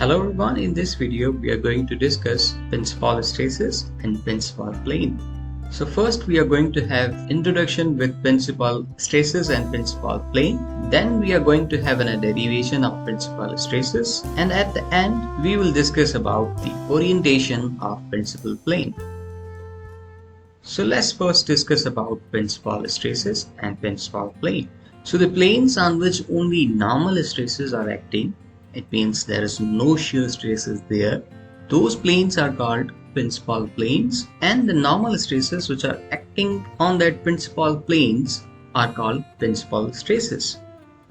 Hello everyone, in this video we are going to discuss principal stresses and principal plane. So first we are going to have introduction with principal stresses and principal plane. Then we are going to have a derivation of principal stresses, and at the end we will discuss about the orientation of principal plane. So let's first discuss about principal stresses and principal plane. So the planes on which only normal stresses are acting, it means there is no shear stresses there. Those planes are called principal planes, and the normal stresses which are acting on that principal planes are called principal stresses.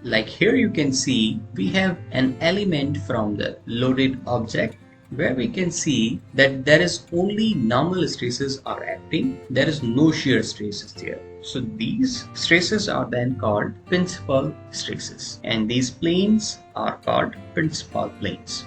Like here you can see we have an element from the loaded object where we can see that there is only normal stresses are acting, there is no shear stresses there. So these stresses are then called principal stresses, and these planes are called principal planes.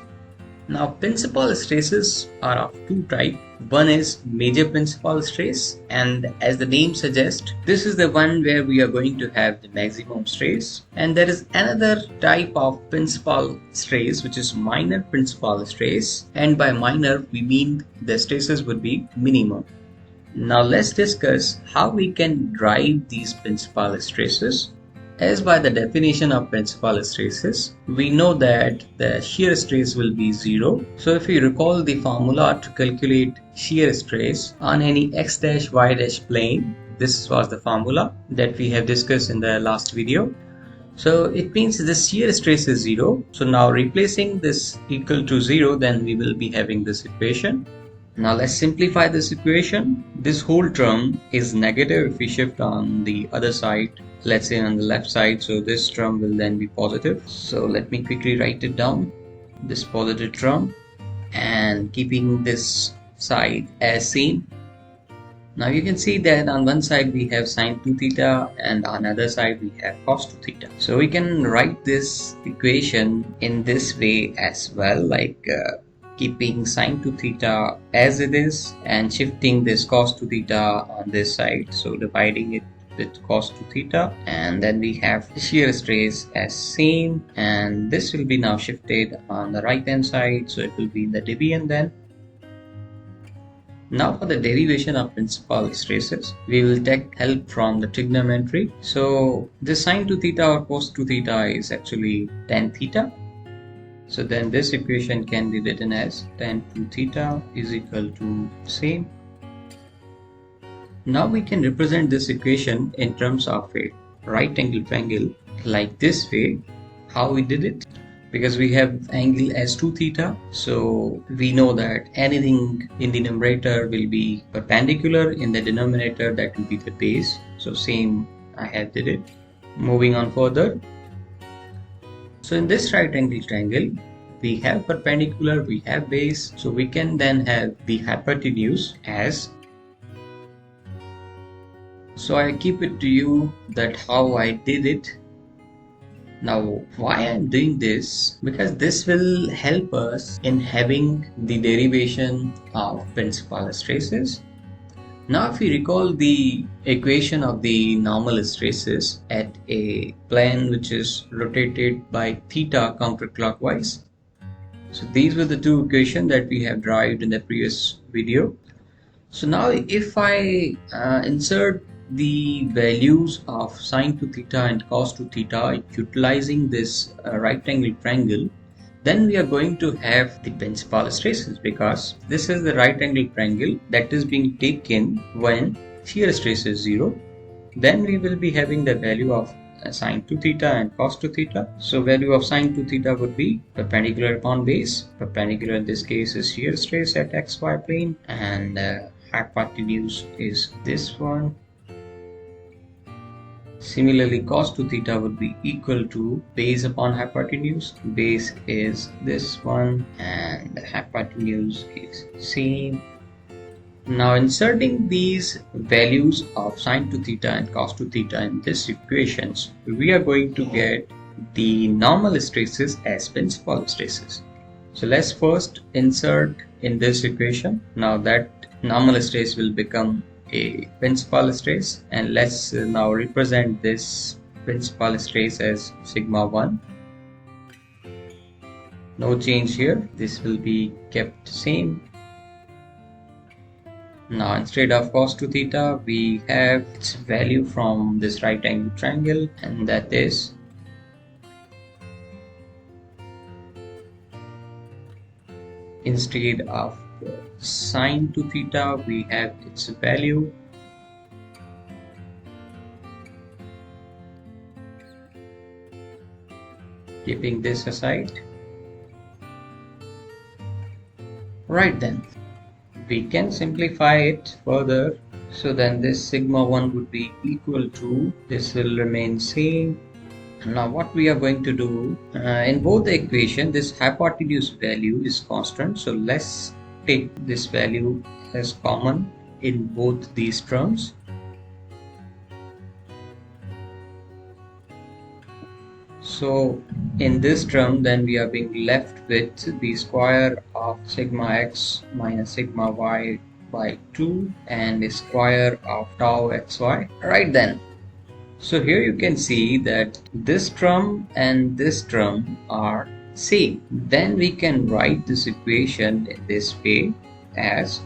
Now principal stresses are of two types. One is major principal stress, and as the name suggests, this is the one where we are going to have the maximum stress. And there is another type of principal stress which is minor principal stress, and by minor we mean the stresses would be minimum. Now let's discuss how we can derive these principal stresses. As by the definition of principal stresses, we know that the shear stress will be 0. So if you recall the formula to calculate shear stress on any x dash y dash plane, this was the formula that we have discussed in the last video. So it means the shear stress is 0. So now replacing this equal to 0, then we will be having this equation. Now let's simplify this equation. This whole term is negative if we shift on the other side, let's say on the left side, so this term will then be positive. So let me quickly write it down, this positive term, and keeping this side as same. Now you can see that on one side we have sine 2 theta and on other side we have cos 2 theta. So we can write this equation in this way as well, like keeping sine 2 theta as it is and shifting this cos 2 theta on this side, so dividing it with cos 2 theta, and then we have shear stress as same, and this will be now shifted on the right hand side, so it will be in the division then. Now for the derivation of principal stresses, we will take help from the trigonometry. So this sine 2 theta or cos 2 theta is actually tan theta. So then this equation can be written as tan 2 theta is equal to same. Now we can represent this equation in terms of a right angle triangle like this way. How we did it? Because we have angle as 2 theta, so we know that anything in the numerator will be perpendicular, in the denominator that will be the base. So same I have did it. Moving on further. So in this right angle triangle, we have perpendicular, we have base, so we can then have the hypotenuse as. So I keep it to you that how I did it. Now why I'm doing this? Because this will help us in having the derivation of principal stresses. Now if we recall the equation of the normal stresses at a plane which is rotated by theta counterclockwise. So these were the two equations that we have derived in the previous video. So now if I insert the values of sine 2 theta and cos 2 theta utilizing this right angle triangle, then we are going to have the principal stresses, because this is the right angle triangle that is being taken when shear stress is 0. Then we will be having the value of sine 2 theta and cos 2 theta. So value of sine 2 theta would be perpendicular upon base. Perpendicular in this case is shear stress at xy plane, and hypotenuse is this one. Similarly, cos 2 theta would be equal to base upon hypotenuse. Base is this one and the hypotenuse is same. Now inserting these values of sine 2 theta and cos 2 theta in this equations, we are going to get the normal stresses as principal stresses. So let's first insert in this equation. Now that normal stress will become a principal stress, and let's now represent this principal stress as sigma 1. No change here. This will be kept same. Now instead of cos 2 theta, we have its value from this right angle triangle, and that is instead of sine 2 theta, we have its value keeping this aside. Right then, we can simplify it further. So then this sigma 1 would be equal to, this will remain same. Now what we are going to do, in both the equation, this hypotenuse value is constant. So let's take this value as common in both these terms. So in this term, then we are being left with the square of sigma x minus sigma y by 2 and the square of tau xy. Right then, so here you can see that this term and this term are same. Then we can write this equation in this way as,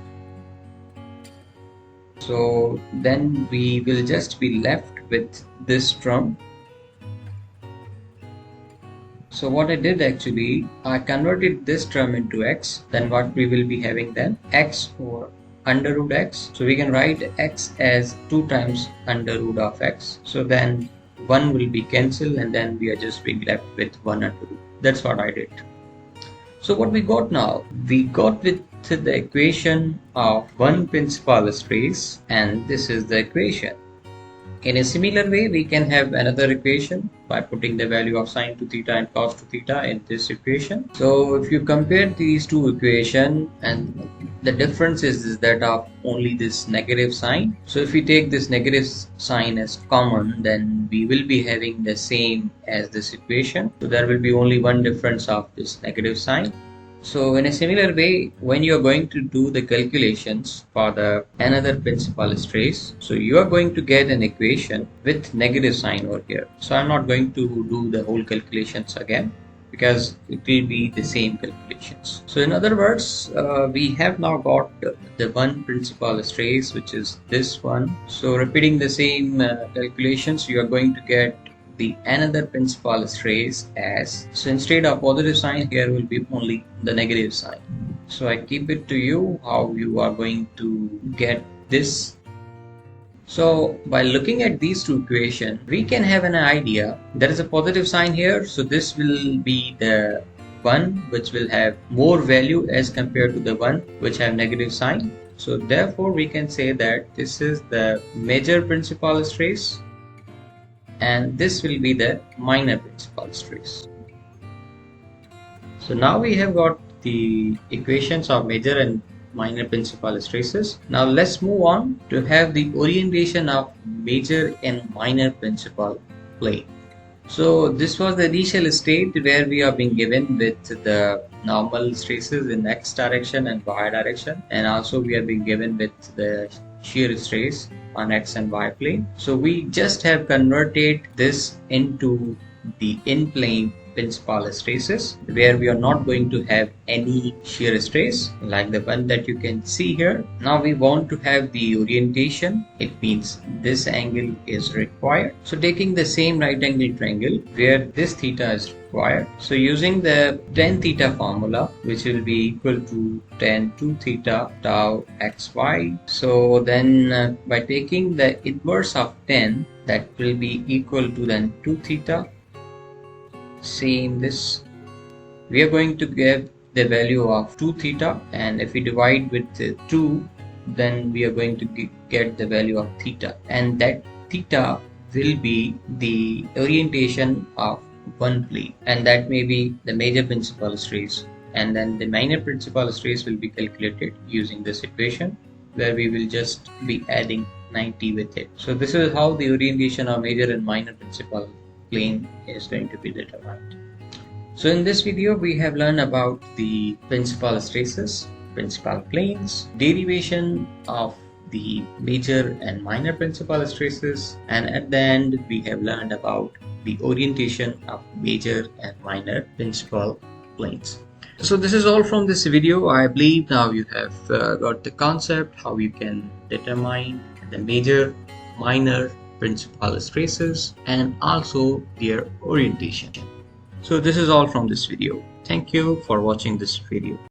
so then we will just be left with this term. So what I did actually, I converted this term into x. Then what we will be having then, x over under root x. So we can write x as 2 times under root of x. So then 1 will be cancelled and then we are just being left with 1 under root. That's what I did. So what we got now, we got with the equation of one principal stress, and this is the equation. In a similar way, we can have another equation by putting the value of sine 2 theta and cos 2 theta in this equation. So if you compare these two equations, and the difference is that of only this negative sign. So if we take this negative sign as common, then we will be having the same as this equation. So there will be only one difference of this negative sign. So in a similar way, when you are going to do the calculations for the another principal stress, so you are going to get an equation with negative sign over here. So I'm not going to do the whole calculations again because it will be the same calculations. So in other words, we have now got the one principal stress, which is this one. So repeating the same calculations, you are going to get the another principal stress as, so instead of positive sign, here will be only the negative sign. So I keep it to you how you are going to get this. So by looking at these two equations, we can have an idea. There is a positive sign here, so this will be the one which will have more value as compared to the one which have negative sign. So therefore we can say that this is the major principal stress and this will be the minor principal stress. So now we have got the equations of major and minor principal stresses. Now let's move on to have the orientation of major and minor principal plane. So this was the initial state where we are being given with the normal stresses in x direction and y direction, and also we are being given with the shear stress on x and y plane. So we just have converted this into the in-plane principal stresses where we are not going to have any shear stress like the one that you can see here. Now we want to have the orientation. It means this angle is required. So taking the same right angle triangle where this theta is required. So using the tan theta formula, which will be equal to tan 2 theta tau xy. So then by taking the inverse of tan, that will be equal to then 2 theta. Same this, we are going to get the value of 2 theta, and if we divide with 2, then we are going to get the value of theta, and that theta will be the orientation of one plane, and that may be the major principal stress, and then the minor principal stress will be calculated using this equation where we will just be adding 90 with it. So this is how the orientation of major and minor principal plane is going to be determined. So in this video we have learned about the principal stresses, principal planes, derivation of the major and minor principal stresses, and at the end we have learned about the orientation of major and minor principal planes. So this is all from this video. I believe now you have got the concept how you can determine the major, minor, principal stresses and also their orientation. So this is all from this video. Thank you for watching this video.